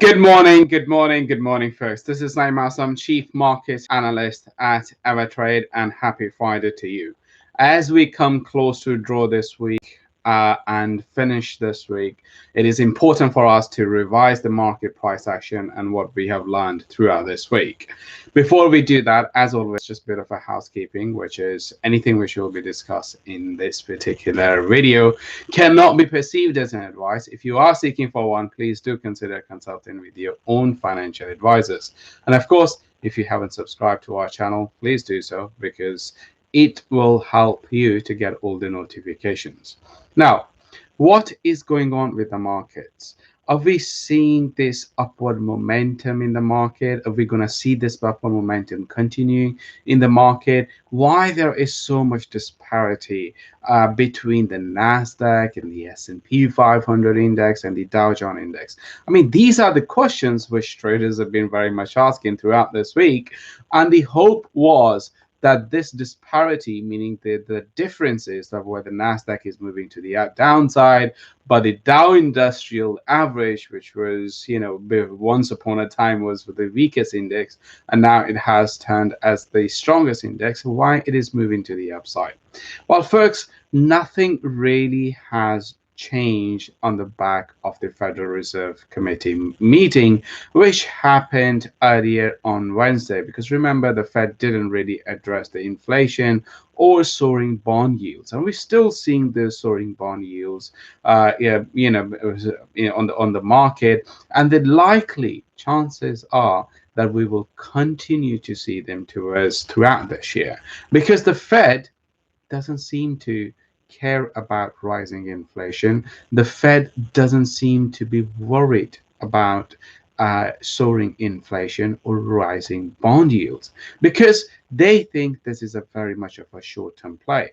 Good morning, folks. This is Naim Assam, Chief Market Analyst at AvaTrade, and happy Friday to you. As we come close to draw this week and finish this week, it is important for us to revise the market price action and what we have learned throughout this week. Before we do that, as always, just a bit of a housekeeping, which is anything which will be discussed in this particular video cannot be perceived as an advice. If you are seeking for one, please do consider consulting with your own financial advisors. And of course, if you haven't subscribed to our channel, please do so because it will help you to get all the notifications. Now, what is going on with the markets? Are we seeing this upward momentum in the market? Are we going to see this upward momentum continuing in the market? Why there is so much disparity between the Nasdaq and the S&P 500 index and the Dow Jones index? I mean, these are the questions which traders have been very much asking throughout this week. And the hope was that this disparity, meaning the differences of where the Nasdaq is moving to the downside, but the Dow Industrial Average, which was, once upon a time was the weakest index, and now it has turned as the strongest index, why it is moving to the upside. Well, folks, nothing really has change on the back of the Federal Reserve Committee meeting, which happened earlier on Wednesday. Because remember, the Fed didn't really address the inflation or soaring bond yields, and we're still seeing the soaring bond yields, on the market, and the likely chances are that we will continue to see them throughout this year, because the Fed doesn't seem to care about rising inflation. The Fed doesn't seem to be worried about soaring inflation or rising bond yields because they think this is a very much of a short-term play.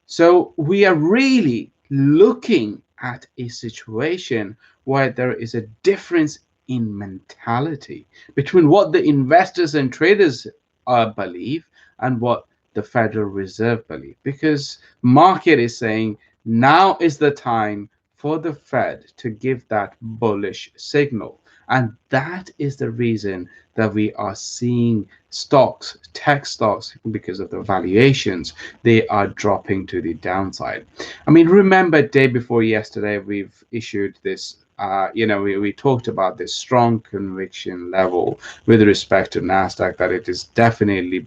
So we are really looking at a situation where there is a difference in mentality between what the investors and traders believe and what the Federal Reserve believe, because market is saying now is the time for the Fed to give that bullish signal. And that is the reason that we are seeing stocks, tech stocks, because of the valuations, they are dropping to the downside. I mean, remember day before yesterday, we've issued this we talked about this strong conviction level with respect to Nasdaq, that it is definitely,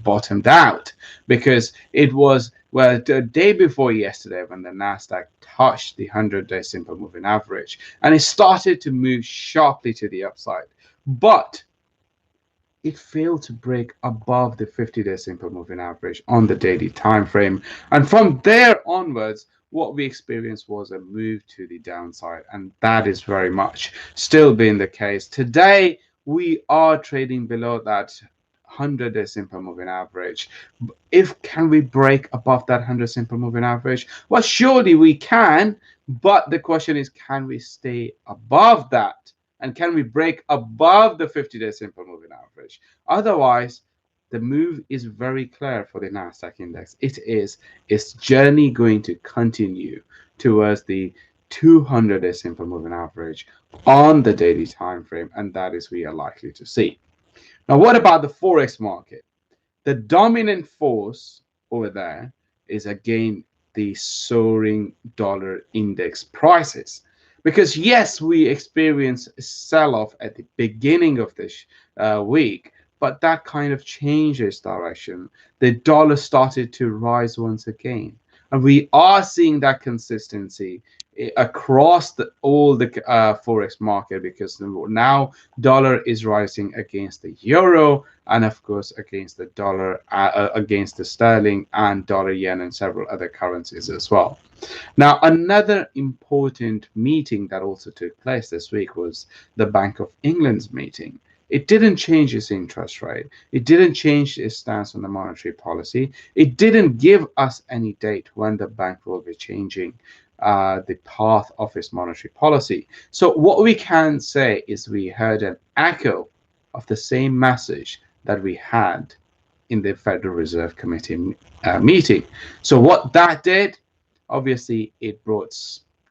bottomed out, because it was, well, the day before yesterday when the Nasdaq touched the 100-day simple moving average and it started to move sharply to the upside, but it failed to break above the 50-day simple moving average on the daily time frame. And from there onwards, what we experienced was a move to the downside, and that is very much still being the case. Today, we are trading below that 100-day simple moving average. If can we break above that 100 simple moving average? Well, surely we can, but the question is, can we stay above that? And can we break above the 50-day simple moving average? Otherwise, the move is very clear for the Nasdaq index. It is its journey going to continue towards the 200-day simple moving average on the daily time frame, and that is we are likely to see. Now, what about the Forex market? The dominant force over there is again the soaring dollar index prices. Because yes, we experienced a sell-off at the beginning of this week, but that kind of changes direction. The dollar started to rise once again, and we are seeing that consistency across all the forex market, because now dollar is rising against the euro, and of course against the dollar, against the sterling and dollar yen and several other currencies as well. Now, another important meeting that also took place this week was the Bank of England's meeting. It didn't change its interest rate. It didn't change its stance on the monetary policy. It didn't give us any date when the bank will be changing the path of its monetary policy. So what we can say is we heard an echo of the same message that we had in the Federal Reserve Committee meeting. So what that did, obviously, it brought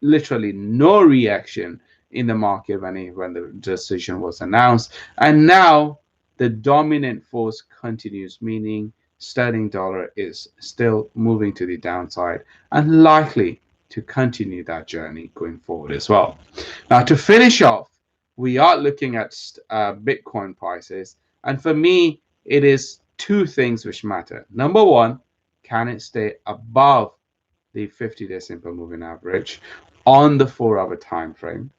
literally no reaction in the market when the decision was announced. And now the dominant force continues, meaning sterling dollar is still moving to the downside and likely to continue that journey going forward as well. Now, to finish off, we are looking at Bitcoin prices. And for me, it is two things which matter. Number one, can it stay above the 50-day simple moving average on the 4-hour time frame?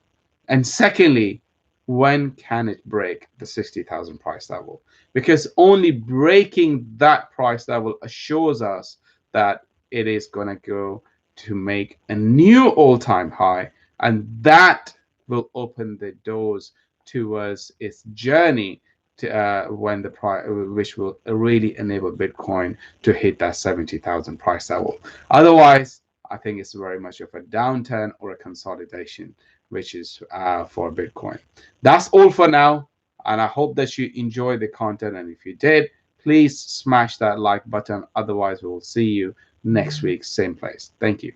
And secondly, when can it break the 60,000 price level? Because only breaking that price level assures us that it is going to go to make a new all-time high, and that will open the doors towards its journey to when the price, which will really enable Bitcoin to hit that 70,000 price level. Otherwise, I think it's very much of a downturn or a consolidation, which is for Bitcoin. That's all for now, and I hope that you enjoyed the content. And if you did, please smash that like button. Otherwise, we will see you next week, same place. Thank you.